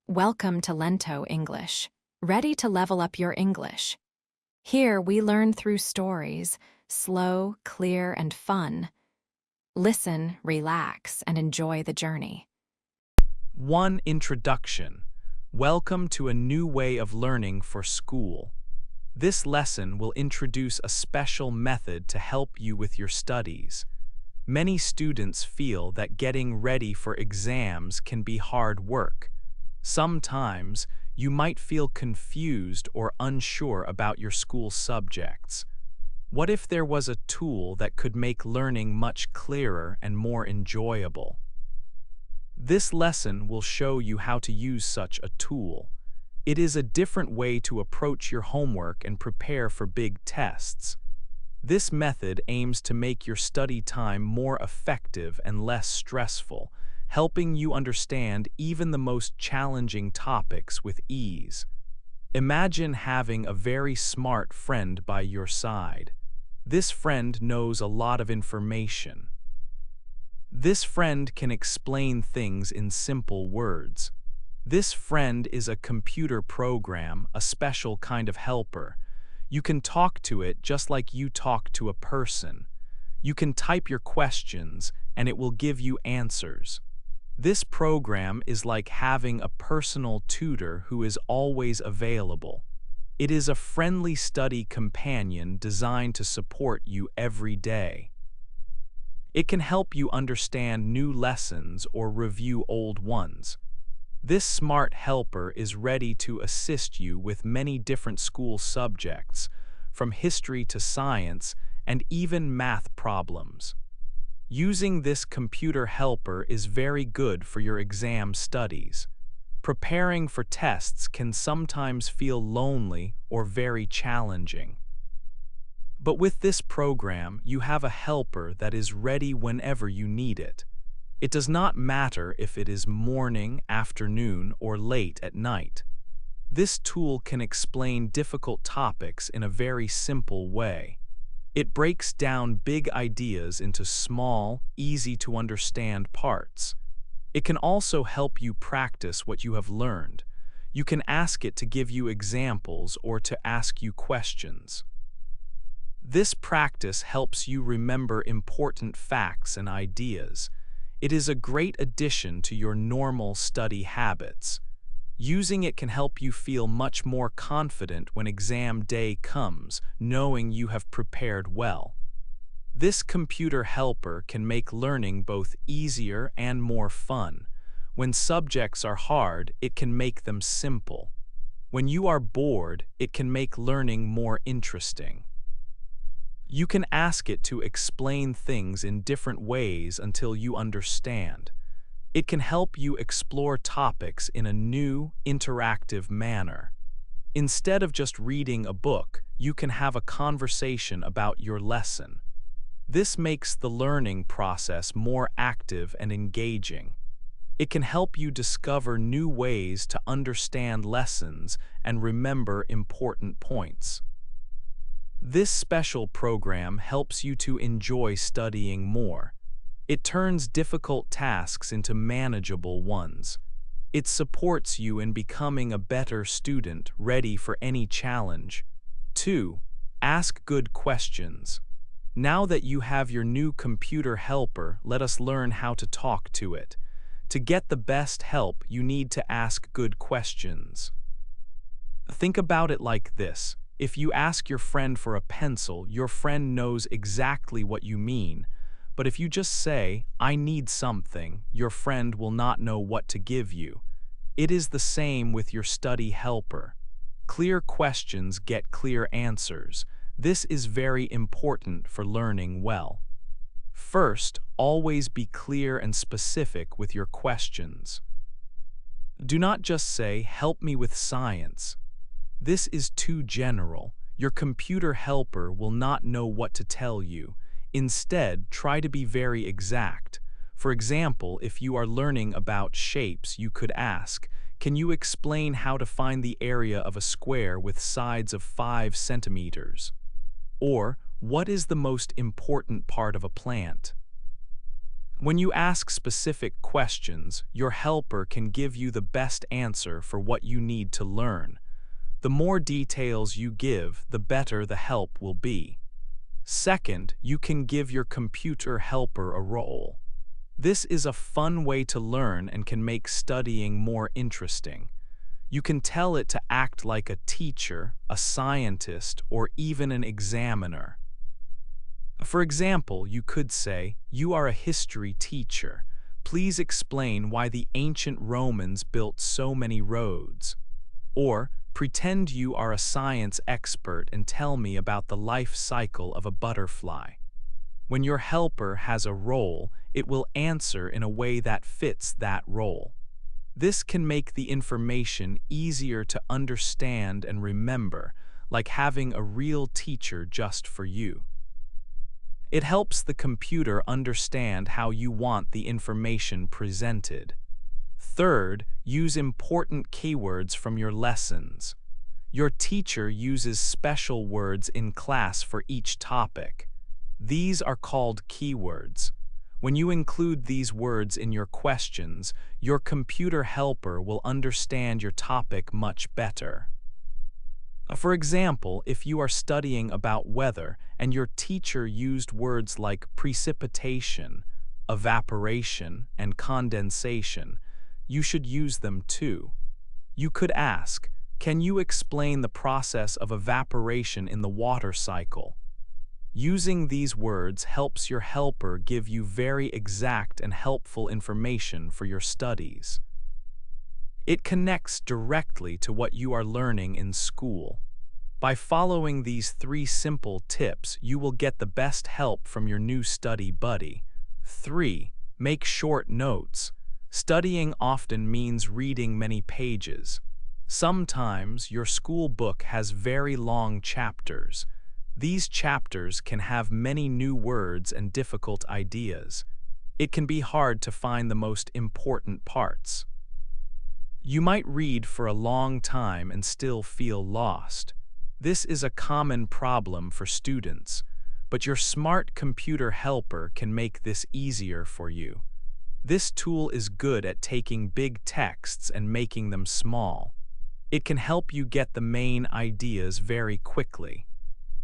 Welcome to Lento English. Ready to level up your English? Here we learn through stories, slow, clear, and fun. Listen, relax, and enjoy the journey. 1. Introduction. Welcome to a new way of learning for school. This lesson will introduce a special method to help you with your studies. Many students feel that getting ready for exams can be hard work. Sometimes, you might feel confused or unsure about your school subjects. What if there was a tool that could make learning much clearer and more enjoyable? This lesson will show you how to use such a tool. It is a different way to approach your homework and prepare for big tests. This method aims to make your study time more effective and less stressful, helping you understand even the most challenging topics with ease. Imagine having a very smart friend by your side. This friend knows a lot of information. This friend can explain things in simple words. This friend is a computer program, a special kind of helper. You can talk to it just like you talk to a person. You can type your questions, and it will give you answers. This program is like having a personal tutor who is always available. It is a friendly study companion designed to support you every day. It can help you understand new lessons or review old ones. This smart helper is ready to assist you with many different school subjects, from history to science and even math problems. Using this computer helper is very good for your exam studies. Preparing for tests can sometimes feel lonely or very challenging. But with this program, you have a helper that is ready whenever you need it. It does not matter if it is morning, afternoon, or late at night. This tool can explain difficult topics in a very simple way. It breaks down big ideas into small, easy-to-understand parts. It can also help you practice what you have learned. You can ask it to give you examples or to ask you questions. This practice helps you remember important facts and ideas. It is a great addition to your normal study habits. Using it can help you feel much more confident when exam day comes, knowing you have prepared well. This computer helper can make learning both easier and more fun. When subjects are hard, it can make them simple. When you are bored, it can make learning more interesting. You can ask it to explain things in different ways until you understand. It can help you explore topics in a new, interactive manner. Instead of just reading a book, you can have a conversation about your lesson. This makes the learning process more active and engaging. It can help you discover new ways to understand lessons and remember important points. This special program helps you to enjoy studying more. It turns difficult tasks into manageable ones. It supports you in becoming a better student ready for any challenge. 2. Ask good questions. Now that you have your new computer helper, let us learn how to talk to it. To get the best help, you need to ask good questions. Think about it like this. If you ask your friend for a pencil, your friend knows exactly what you mean. But if you just say, "I need something," your friend will not know what to give you. It is the same with your study helper. Clear questions get clear answers. This is very important for learning well. First, always be clear and specific with your questions. Do not just say, "Help me with science." This is too general. Your computer helper will not know what to tell you. Instead, try to be very exact. For example, if you are learning about shapes, you could ask, "Can you explain how to find the area of a square with sides of 5 centimeters?" Or, "What is the most important part of a plant?" When you ask specific questions, your helper can give you the best answer for what you need to learn. The more details you give, the better the help will be. Second, you can give your computer helper a role. This is a fun way to learn and can make studying more interesting. You can tell it to act like a teacher, a scientist, or even an examiner. For example, you could say, "You are a history teacher. Please explain why the ancient Romans built so many roads." Or, "Pretend you are a science expert and tell me about the life cycle of a butterfly." When your helper has a role, it will answer in a way that fits that role. This can make the information easier to understand and remember, like having a real teacher just for you. It helps the computer understand how you want the information presented. Third, use important keywords from your lessons. Your teacher uses special words in class for each topic. These are called keywords. When you include these words in your questions, your computer helper will understand your topic much better. For example, if you are studying about weather and your teacher used words like precipitation, evaporation, and condensation, you should use them too. You could ask, "Can you explain the process of evaporation in the water cycle?" Using these words helps your helper give you very exact and helpful information for your studies. It connects directly to what you are learning in school. By following these 3 simple tips, you will get the best help from your new study buddy. 3. Make short notes. Studying often means reading many pages. Sometimes your school book has very long chapters. These chapters can have many new words and difficult ideas. It can be hard to find the most important parts. You might read for a long time and still feel lost. This is a common problem for students, but your smart computer helper can make this easier for you. This tool is good at taking big texts and making them small. It can help you get the main ideas very quickly.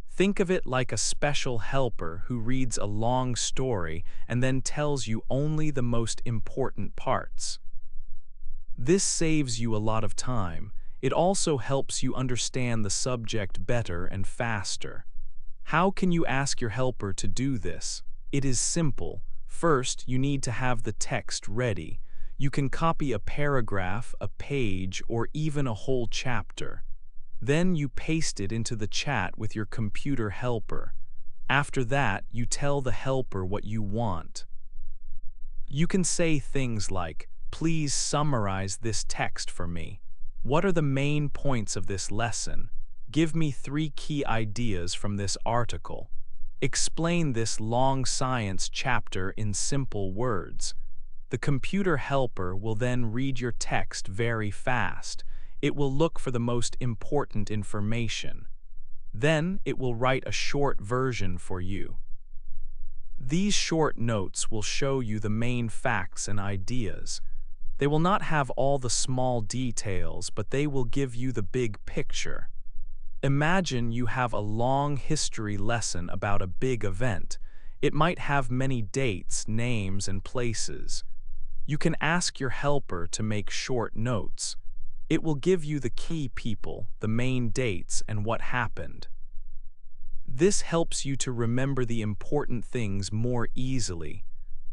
Think of it like a special helper who reads a long story and then tells you only the most important parts. This saves you a lot of time. It also helps you understand the subject better and faster. How can you ask your helper to do this? It is simple. First, you need to have the text ready. You can copy a paragraph, a page, or even a whole chapter. Then you paste it into the chat with your computer helper. After that, you tell the helper what you want. You can say things like, "Please summarize this text for me. What are the main points of this lesson? Give me 3 key ideas from this article. Explain this long science chapter in simple words." The computer helper will then read your text very fast. It will look for the most important information. Then it will write a short version for you. These short notes will show you the main facts and ideas. They will not have all the small details, but they will give you the big picture. Imagine you have a long history lesson about a big event. It might have many dates, names, and places. You can ask your helper to make short notes. It will give you the key people, the main dates, and what happened. This helps you to remember the important things more easily.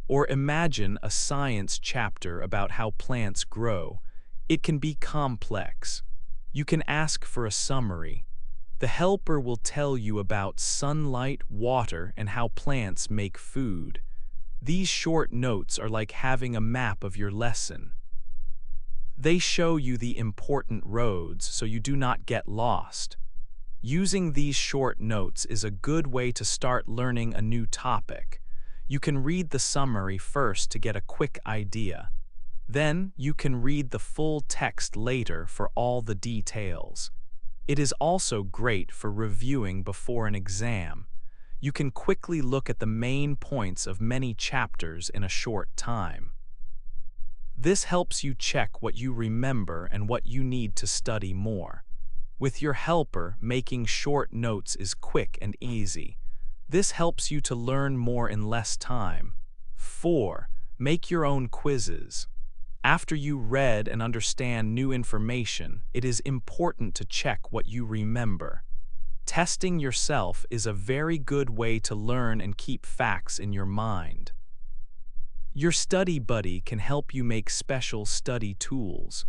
Or imagine a science chapter about how plants grow. It can be complex. You can ask for a summary. The helper will tell you about sunlight, water, and how plants make food. These short notes are like having a map of your lesson. They show you the important roads so you do not get lost. Using these short notes is a good way to start learning a new topic. You can read the summary first to get a quick idea. Then you can read the full text later for all the details. It is also great for reviewing before an exam. You can quickly look at the main points of many chapters in a short time. This helps you check what you remember and what you need to study more. With your helper, making short notes is quick and easy. This helps you to learn more in less time. 4. Make your own quizzes. After you read and understand new information, it is important to check what you remember. Testing yourself is a very good way to learn and keep facts in your mind. Your study buddy can help you make special study tools.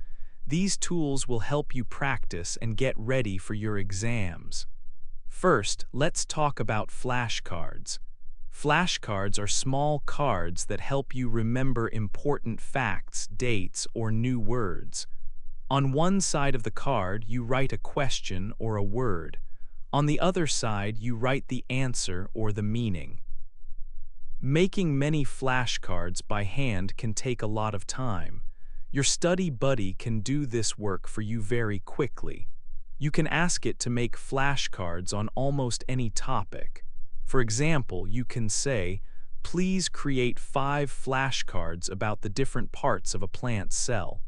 These tools will help you practice and get ready for your exams. First, let's talk about flashcards. Flashcards are small cards that help you remember important facts, dates, or new words. On one side of the card, you write a question or a word. On the other side, you write the answer or the meaning. Making many flashcards by hand can take a lot of time. Your study buddy can do this work for you very quickly. You can ask it to make flashcards on almost any topic. For example, you can say, "Please create 5 flashcards about the different parts of a plant cell.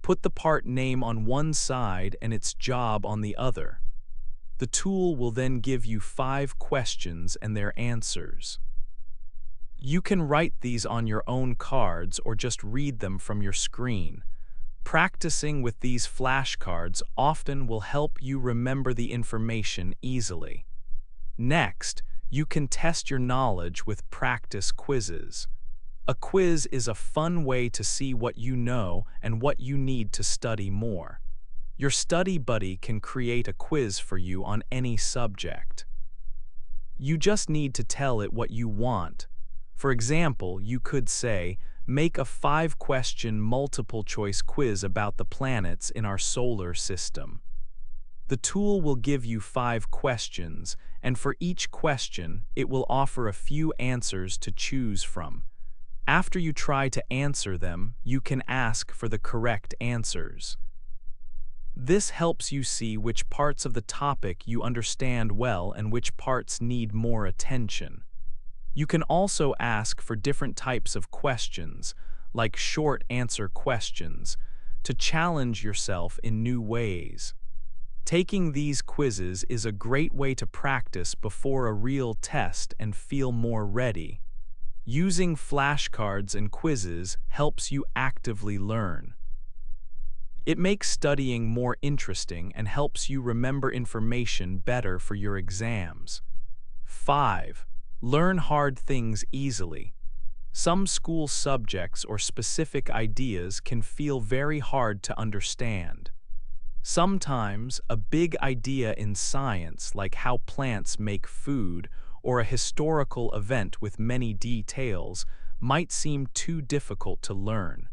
Put the part name on one side and its job on the other." The tool will then give you 5 questions and their answers. You can write these on your own cards or just read them from your screen. Practicing with these flashcards often will help you remember the information easily. Next, you can test your knowledge with practice quizzes. A quiz is a fun way to see what you know and what you need to study more. Your study buddy can create a quiz for you on any subject. You just need to tell it what you want. For example, you could say, "Make a 5-question multiple-choice quiz about the planets in our solar system." The tool will give you 5 questions, and for each question, it will offer a few answers to choose from. After you try to answer them, you can ask for the correct answers. This helps you see which parts of the topic you understand well and which parts need more attention. You can also ask for different types of questions, like short answer questions, to challenge yourself in new ways. Taking these quizzes is a great way to practice before a real test and feel more ready. Using flashcards and quizzes helps you actively learn. It makes studying more interesting and helps you remember information better for your exams. 5. Learn hard things easily. Some school subjects or specific ideas can feel very hard to understand. Sometimes, a big idea in science, like how plants make food, or a historical event with many details, might seem too difficult to learn.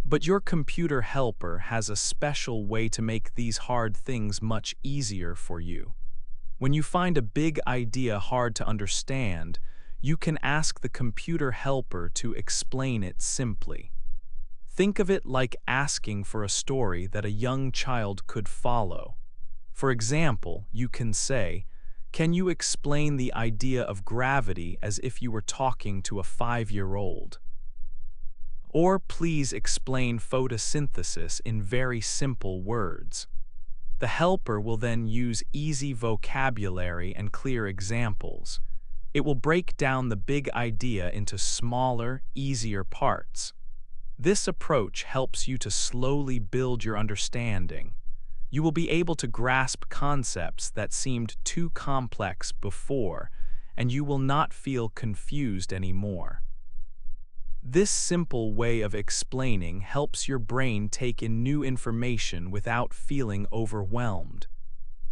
But your computer helper has a special way to make these hard things much easier for you. When you find a big idea hard to understand, you can ask the computer helper to explain it simply. Think of it like asking for a story that a young child could follow. For example, you can say, "Can you explain the idea of gravity as if you were talking to a 5-year-old?" Or please explain photosynthesis in very simple words. The helper will then use easy vocabulary and clear examples. It will break down the big idea into smaller, easier parts. This approach helps you to slowly build your understanding. You will be able to grasp concepts that seemed too complex before, and you will not feel confused anymore. This simple way of explaining helps your brain take in new information without feeling overwhelmed.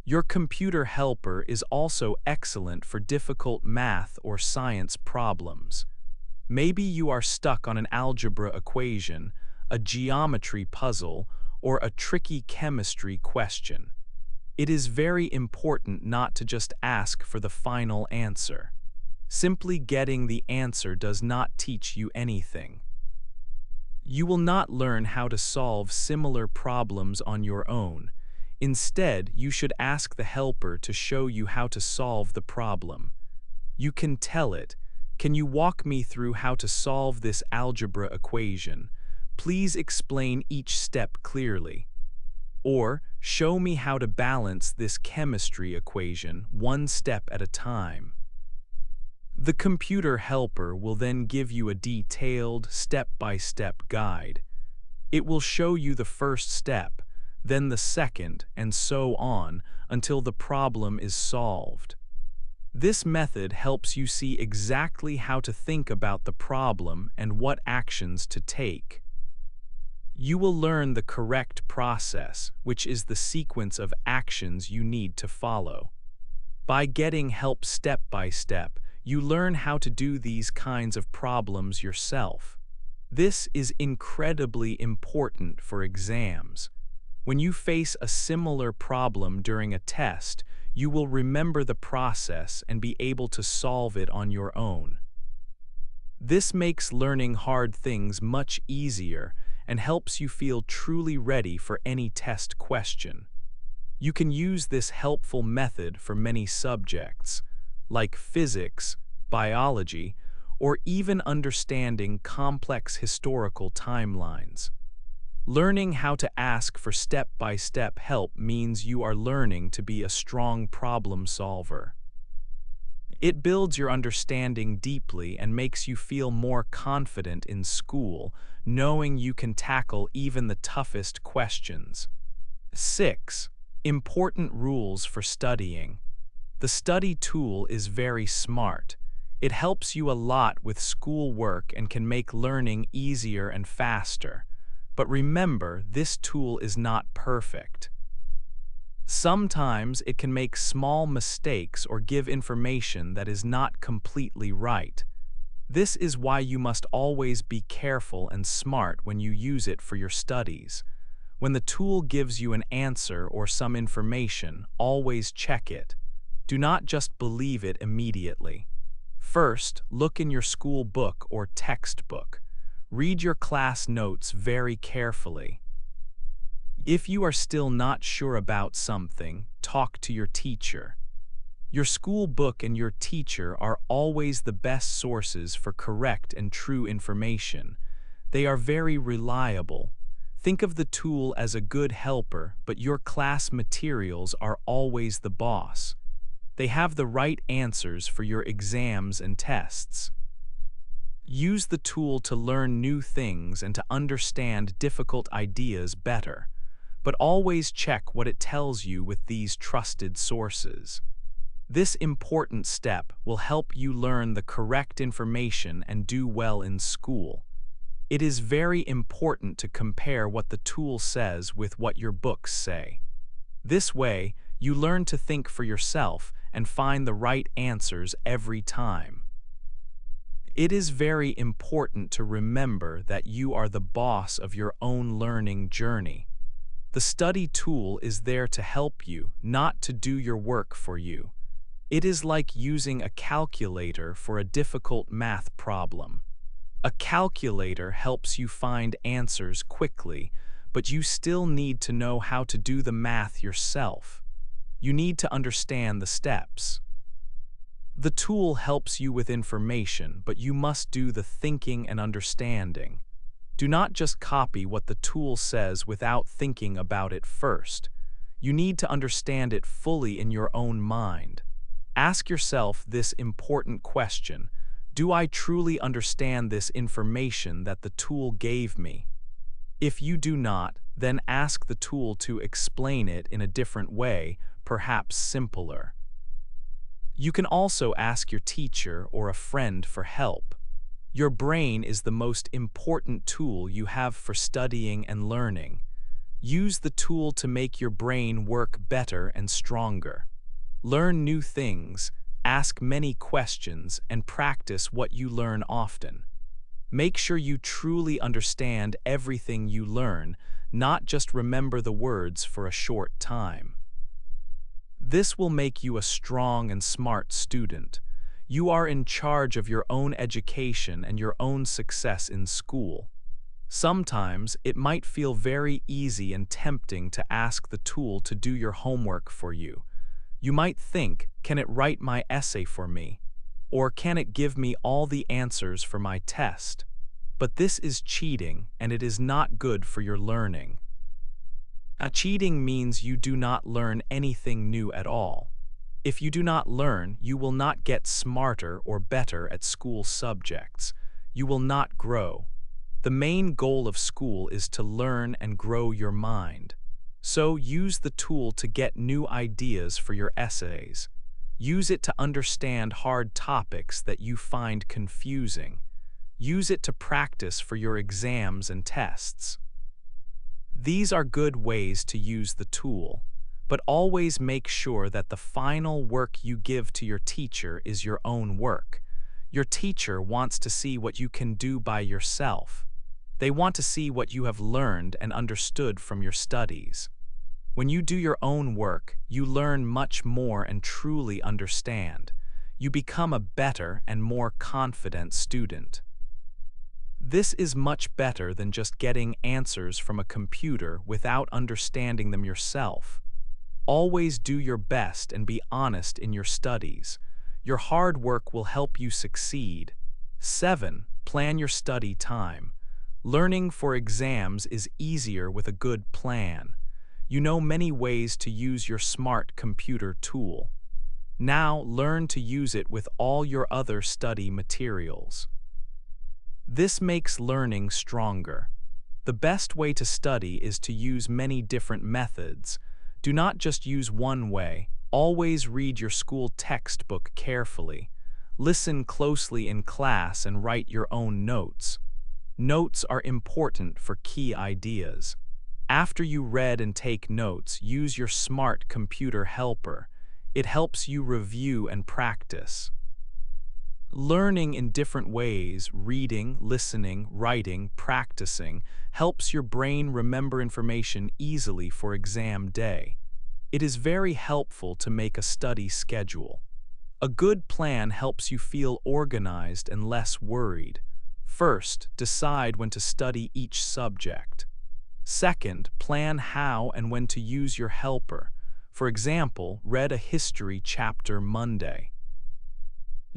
Your computer helper is also excellent for difficult math or science problems. Maybe you are stuck on an algebra equation, a geometry puzzle, or a tricky chemistry question. It is very important not to just ask for the final answer. Simply getting the answer does not teach you anything. You will not learn how to solve similar problems on your own. Instead, you should ask the helper to show you how to solve the problem. You can tell it, "Can you walk me through how to solve this algebra equation? Please explain each step clearly." Or, "Show me how to balance this chemistry equation one step at a time." The computer helper will then give you a detailed, step-by-step guide. It will show you the first step, then the second, and so on, until the problem is solved. This method helps you see exactly how to think about the problem and what actions to take. You will learn the correct process, which is the sequence of actions you need to follow. By getting help step by step, you learn how to do these kinds of problems yourself. This is incredibly important for exams. When you face a similar problem during a test, you will remember the process and be able to solve it on your own. This makes learning hard things much easier and helps you feel truly ready for any test question. You can use this helpful method for many subjects, like physics, biology, or even understanding complex historical timelines. Learning how to ask for step-by-step help means you are learning to be a strong problem solver. It builds your understanding deeply and makes you feel more confident in school, knowing you can tackle even the toughest questions. 6. Important rules for studying. The study tool is very smart. It helps you a lot with schoolwork and can make learning easier and faster. But remember, this tool is not perfect. Sometimes it can make small mistakes or give information that is not completely right. This is why you must always be careful and smart when you use it for your studies. When the tool gives you an answer or some information, always check it. Do not just believe it immediately. First, look in your school book or textbook. Read your class notes very carefully. If you are still not sure about something, talk to your teacher. Your school book and your teacher are always the best sources for correct and true information. They are very reliable. Think of the tool as a good helper, but your class materials are always the boss. They have the right answers for your exams and tests. Use the tool to learn new things and to understand difficult ideas better, but always check what it tells you with these trusted sources. This important step will help you learn the correct information and do well in school. It is very important to compare what the tool says with what your books say. This way, you learn to think for yourself and find the right answers every time. It is very important to remember that you are the boss of your own learning journey. The study tool is there to help you, not to do your work for you. It is like using a calculator for a difficult math problem. A calculator helps you find answers quickly, but you still need to know how to do the math yourself. You need to understand the steps. The tool helps you with information, but you must do the thinking and understanding. Do not just copy what the tool says without thinking about it first. You need to understand it fully in your own mind. Ask yourself this important question: do I truly understand this information that the tool gave me? If you do not, then ask the tool to explain it in a different way, perhaps simpler. You can also ask your teacher or a friend for help. Your brain is the most important tool you have for studying and learning. Use the tool to make your brain work better and stronger. Learn new things, ask many questions, and practice what you learn often. Make sure you truly understand everything you learn, not just remember the words for a short time. This will make you a strong and smart student. You are in charge of your own education and your own success in school. Sometimes it might feel very easy and tempting to ask the tool to do your homework for you. You might think, can it write my essay for me? Or can it give me all the answers for my test? But this is cheating, and it is not good for your learning. Cheating means you do not learn anything new at all. If you do not learn, you will not get smarter or better at school subjects. You will not grow. The main goal of school is to learn and grow your mind. So use the tool to get new ideas for your essays. Use it to understand hard topics that you find confusing. Use it to practice for your exams and tests. These are good ways to use the tool, but always make sure that the final work you give to your teacher is your own work. Your teacher wants to see what you can do by yourself. They want to see what you have learned and understood from your studies. When you do your own work, you learn much more and truly understand. You become a better and more confident student. This is much better than just getting answers from a computer without understanding them yourself. Always do your best and be honest in your studies. Your hard work will help you succeed. 7. Plan your study time. Learning for exams is easier with a good plan. You know many ways to use your smart computer tool. Now learn to use it with all your other study materials. This makes learning stronger. The best way to study is to use many different methods. Do not just use one way. Always read your school textbook carefully. Listen closely in class and write your own notes. Notes are important for key ideas. After you read and take notes, use your smart computer helper. It helps you review and practice. Learning in different ways, reading, listening, writing, practicing, helps your brain remember information easily for exam day. It is very helpful to make a study schedule. A good plan helps you feel organized and less worried. First, decide when to study each subject. Second, plan how and when to use your helper. For example, read a history chapter Monday.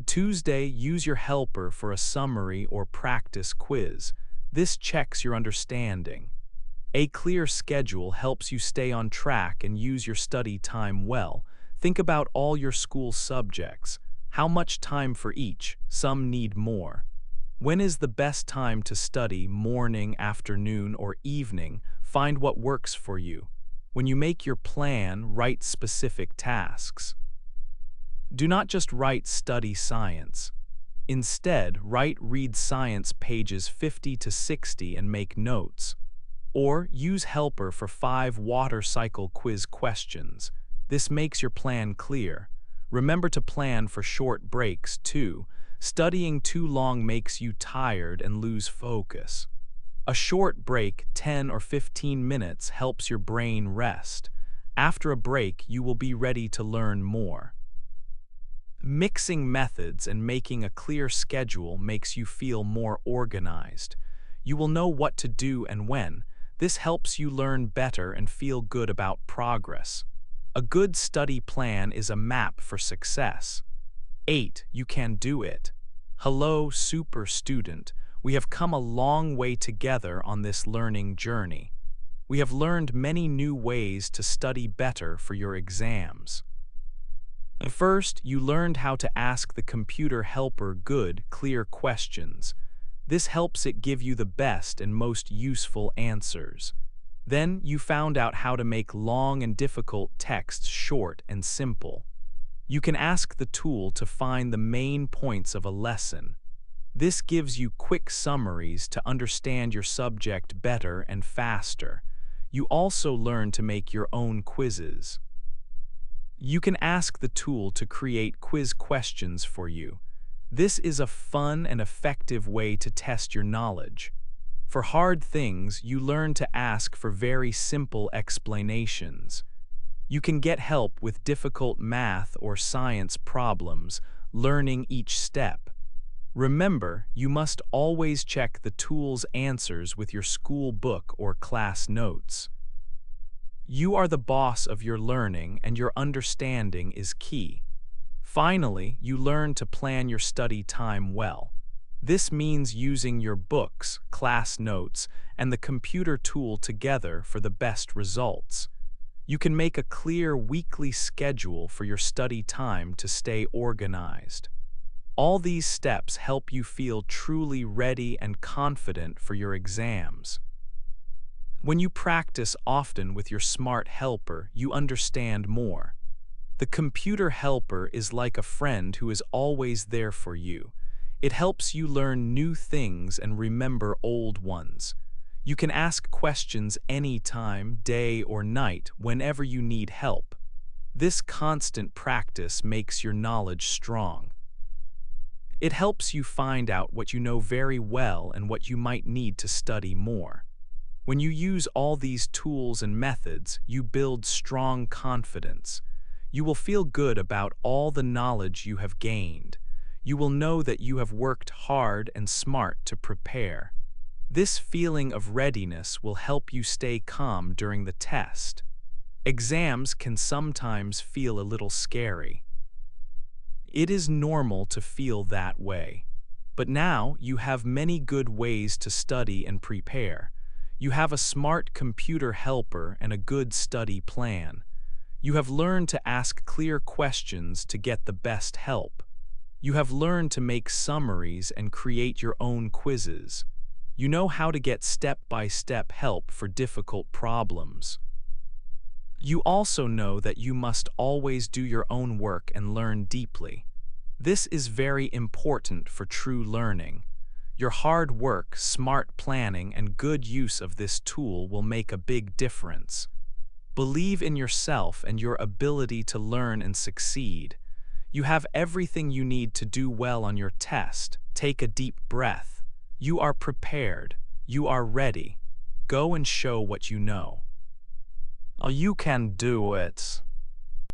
Tuesday, use your helper for a summary or practice quiz. This checks your understanding. A clear schedule helps you stay on track and use your study time well. Think about all your school subjects. How much time for each? Some need more. When is the best time to study? Morning, afternoon, or evening? Find what works for you. When you make your plan, write specific tasks. Do not just write study science. Instead, write read science pages 50 to 60 and make notes. Or use helper for 5 water cycle quiz questions. This makes your plan clear. Remember to plan for short breaks too. Studying too long makes you tired and lose focus. A short break, 10 or 15 minutes, helps your brain rest. After a break, you will be ready to learn more. Mixing methods and making a clear schedule makes you feel more organized. You will know what to do and when. This helps you learn better and feel good about progress. A good study plan is a map for success. 8. You can do it. Hello, super student. We have come a long way together on this learning journey. We have learned many new ways to study better for your exams. First, you learned how to ask the computer helper good, clear questions. This helps it give you the best and most useful answers. Then, you found out how to make long and difficult texts short and simple. You can ask the tool to find the main points of a lesson. This gives you quick summaries to understand your subject better and faster. You also learn to make your own quizzes. You can ask the tool to create quiz questions for you. This is a fun and effective way to test your knowledge. For hard things, you learn to ask for very simple explanations. You can get help with difficult math or science problems, learning each step. Remember, you must always check the tool's answers with your school book or class notes. You are the boss of your learning, and your understanding is key. Finally, you learn to plan your study time well. This means using your books, class notes, and the computer tool together for the best results. You can make a clear weekly schedule for your study time to stay organized. All these steps help you feel truly ready and confident for your exams. When you practice often with your smart helper, you understand more. The computer helper is like a friend who is always there for you. It helps you learn new things and remember old ones. You can ask questions anytime, day or night, whenever you need help. This constant practice makes your knowledge strong. It helps you find out what you know very well and what you might need to study more. When you use all these tools and methods, you build strong confidence. You will feel good about all the knowledge you have gained. You will know that you have worked hard and smart to prepare. This feeling of readiness will help you stay calm during the test. Exams can sometimes feel a little scary. It is normal to feel that way. But now you have many good ways to study and prepare. You have a smart computer helper and a good study plan. You have learned to ask clear questions to get the best help. You have learned to make summaries and create your own quizzes. You know how to get step-by-step help for difficult problems. You also know that you must always do your own work and learn deeply. This is very important for true learning. Your hard work, smart planning, and good use of this tool will make a big difference. Believe in yourself and your ability to learn and succeed. You have everything you need to do well on your test. Take a deep breath. You are prepared. You are ready. Go and show what you know. Oh, you can do it.